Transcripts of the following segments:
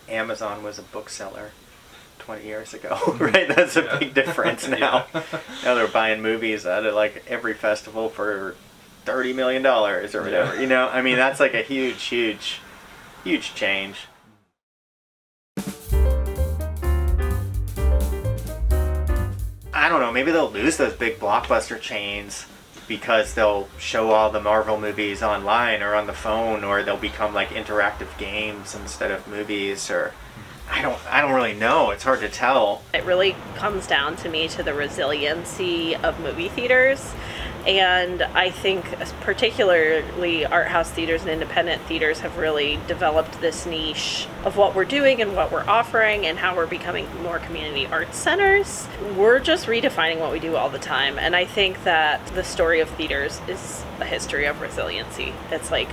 Amazon was a bookseller 20 years ago, right? That's a big difference now. Now they're buying movies at like every festival for $30 million or whatever. You know, I mean, that's like a huge change. I don't know, maybe they'll lose those big blockbuster chains because they'll show all the Marvel movies online or on the phone, or they'll become like interactive games instead of movies, or I don't really know. It's hard to tell. It really comes down to me to the resiliency of movie theaters. And I think particularly art house theaters and independent theaters have really developed this niche of what we're doing and what we're offering and how we're becoming more community arts centers. We're just redefining what we do all the time. And I think that the story of theaters is a history of resiliency. It's like,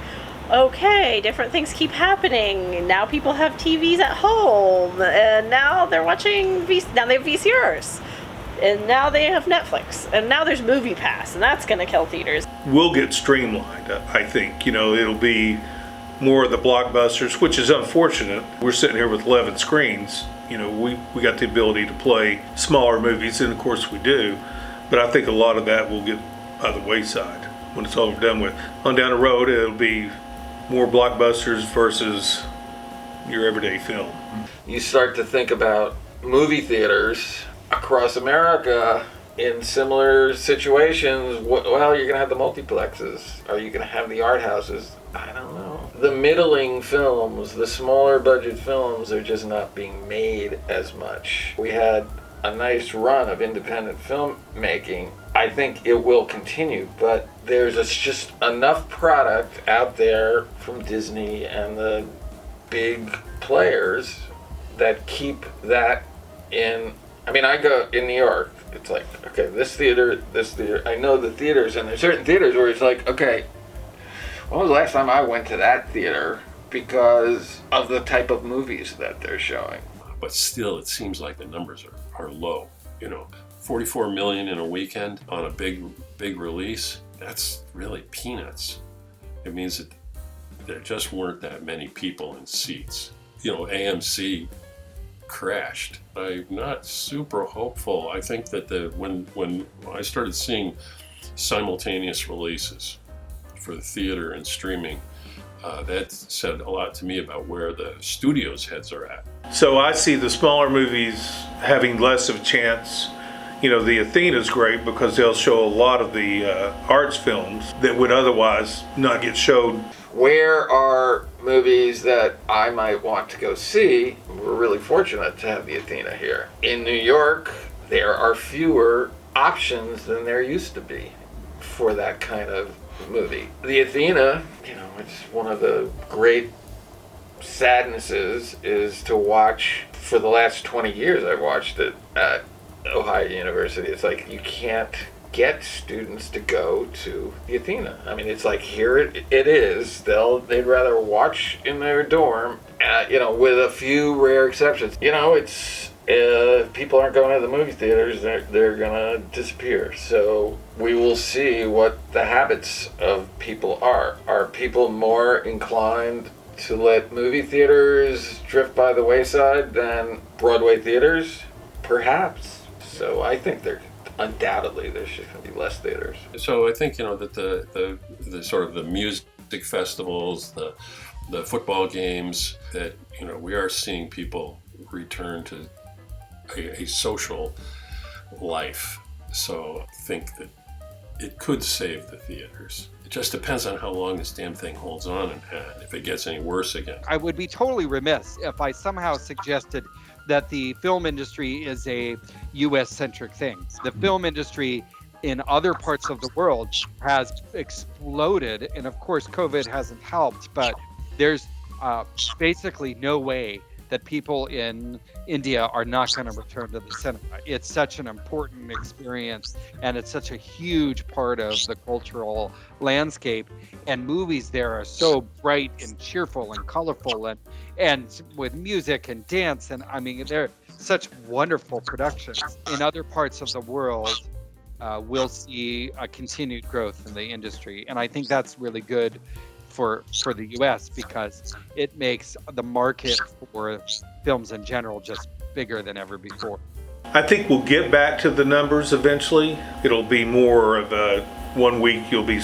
okay, different things keep happening. Now people have TVs at home, and now they're watching, now they have VCRs. And now they have Netflix, and now there's Movie Pass, and that's going to kill theaters. We'll get streamlined, I think. You know, it'll be more of the blockbusters, which is unfortunate. We're sitting here with 11 screens. You know, we got the ability to play smaller movies, and of course we do. But I think a lot of that will get by the wayside when it's all done with. On down the road, it'll be more blockbusters versus your everyday film. You start to think about movie theaters across America in similar situations. Well, you're going to have the multiplexes. Are you going to have the art houses? I don't know. The middling films, the smaller budget films are just not being made as much. We had a nice run of independent filmmaking. I think it will continue, but there's just enough product out there from Disney and the big players that keep that in. I mean, I go in New York, it's like, okay, this theater. I know the theaters, and there's certain theaters where it's like, okay, when was the last time I went to that theater because of the type of movies that they're showing? But still, it seems like the numbers are low. You know, 44 million in a weekend on a big release, that's really peanuts. It means that there just weren't that many people in seats. You know, AMC crashed. I'm not super hopeful. I think that when I started seeing simultaneous releases for the theater and streaming, that said a lot to me about where the studio's heads are at. So I see the smaller movies having less of a chance. You know, the Athena's great because they'll show a lot of the arts films that would otherwise not get showed. Where are movies that I might want to go see? We're really fortunate to have the Athena here. In New York, there are fewer options than there used to be for that kind of movie. The Athena, you know, it's one of the great sadnesses is to watch. For the last 20 years I've watched it at Ohio University. It's like you can't get students to go to the Athena. I mean, it's like here it is. They'd rather watch in their dorm, you know, with a few rare exceptions. You know, it's people aren't going to the movie theaters. They're gonna disappear. So we will see what the habits of people are. Are people more inclined to let movie theaters drift by the wayside than Broadway theaters? Perhaps. So I think undoubtedly there's just going to be less theaters. So I think, you know, that the sort of the music festivals, the football games, that, you know, we are seeing people return to a social life. So I think that it could save the theaters. It just depends on how long this damn thing holds on and if it gets any worse again. I would be totally remiss if I somehow suggested that the film industry is a US-centric thing. The film industry in other parts of the world has exploded, and of course COVID hasn't helped, but there's basically no way that people in India are not going to return to the cinema. It's such an important experience, and it's such a huge part of the cultural landscape. And movies there are so bright and cheerful and colorful, and with music and dance, and I mean, they're such wonderful productions. In other parts of the world, we'll see a continued growth in the industry, and I think that's really good for the U.S. because it makes the market for films in general just bigger than ever before. I think we'll get back to the numbers eventually. It'll be more of a 1 week you'll be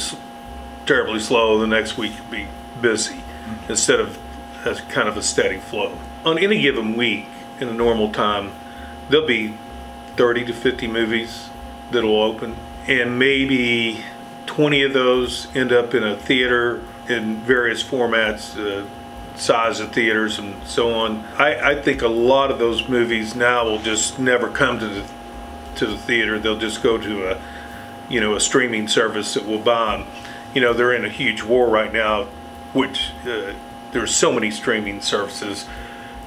terribly slow, the next week you'll be busy, instead of as kind of a steady flow. On any given week in a normal time, there'll be 30 to 50 movies that'll open, and maybe 20 of those end up in a theater in various formats, size of theaters and so on. I think a lot of those movies now will just never come to the theater. They'll just go to a streaming service that will buy them. They're in a huge war right now, which there's so many streaming services.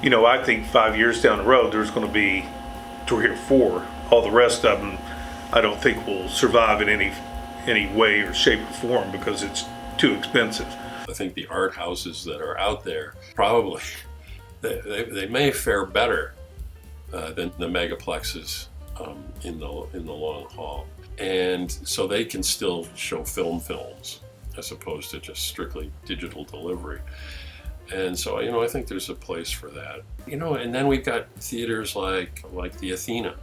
I think 5 years down the road there's going to be 3 or 4. All the rest of them I don't think will survive in any way or shape or form because it's too expensive. I think the art houses that are out there probably they may fare better than the megaplexes in the long haul, and so they can still show films as opposed to just strictly digital delivery. And so I think there's a place for that. And then we've got theaters like the Athena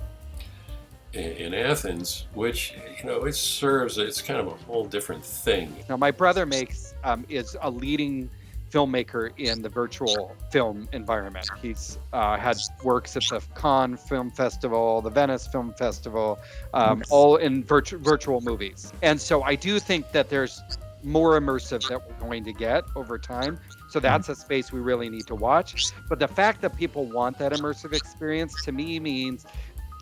in Athens, which it serves. It's kind of a whole different thing. Now, my brother is a leading filmmaker in the virtual film environment. He's had works at the Cannes Film Festival, the Venice Film Festival, all in virtual movies. And so I do think that there's more immersive that we're going to get over time. So that's a space we really need to watch. But the fact that people want that immersive experience to me means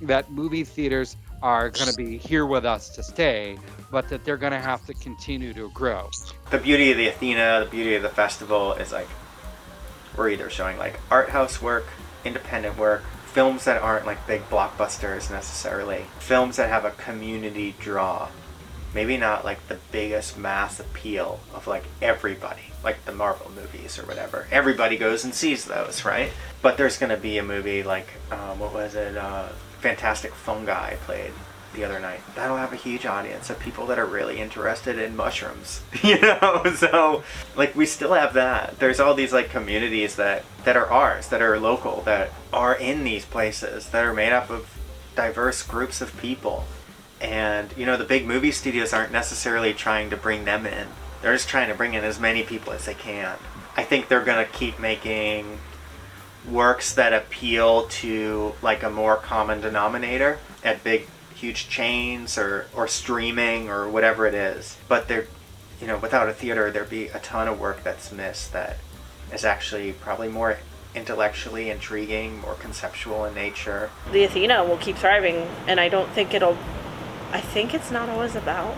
that movie theaters are going to be here with us to stay, but that they're going to have to continue to grow. The beauty of the Athena, the beauty of the festival is like we're either showing like art house work, independent work, films that aren't like big blockbusters necessarily, films that have a community draw. Maybe not like the biggest mass appeal of like everybody, like the Marvel movies or whatever. Everybody goes and sees those, right? But there's going to be a movie like, what was it? Fantastic Fungi played the other night. That'll have a huge audience of people that are really interested in mushrooms, So like we still have that. There's all these like communities that are ours, that are local, that are in these places, that are made up of diverse groups of people. And the big movie studios aren't necessarily trying to bring them in. They're just trying to bring in as many people as they can. I think they're going to keep making works that appeal to like a more common denominator at big huge chains or streaming or whatever it is. But they're without a theater there'd be a ton of work that's missed that is actually probably more intellectually intriguing, more conceptual in nature. The Athena will keep thriving, and I think it's not always about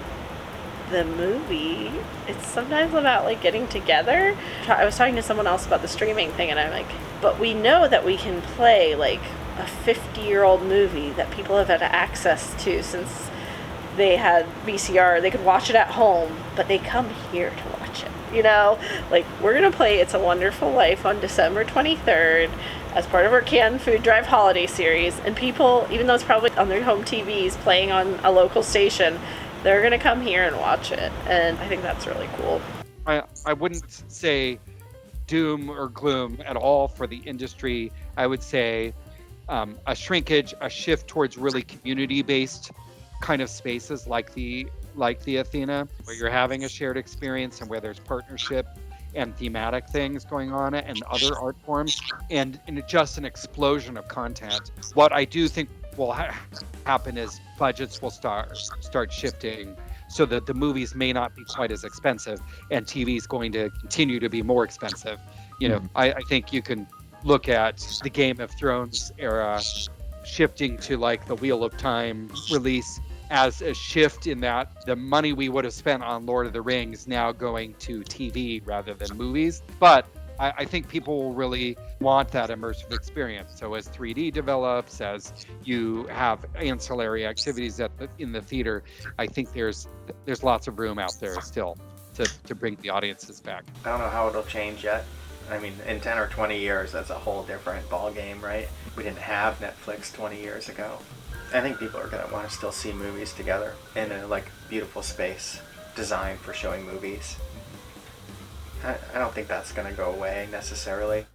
the movie. It's sometimes about like getting together. I was talking to someone else about the streaming thing, and I'm like, but we know that we can play like a 50-year-old movie that people have had access to since they had VCR. They could watch it at home, but they come here to watch it. Like we're gonna play It's a Wonderful Life on December 23rd as part of our Canned Food Drive holiday series, and people, even though it's probably on their home TVs playing on a local station, they're gonna come here and watch it, and I think that's really cool. I wouldn't say doom or gloom at all for the industry. I would say a shrinkage, a shift towards really community-based kind of spaces like the Athena, where you're having a shared experience and where there's partnership and thematic things going on and other art forms, and just an explosion of content. What I do think will happen is budgets will start shifting so that the movies may not be quite as expensive and TV is going to continue to be more expensive. I think you can look at the Game of Thrones era shifting to like the Wheel of Time release as a shift in that the money we would have spent on Lord of the Rings now going to TV rather than movies. But I think people will really want that immersive experience. So as 3D develops, as you have ancillary activities in the theater, I think there's lots of room out there still to bring the audiences back. I don't know how it'll change yet. I mean, in 10 or 20 years, that's a whole different ball game, right? We didn't have Netflix 20 years ago. I think people are going to want to still see movies together in a like beautiful space designed for showing movies. I don't think that's going to go away necessarily.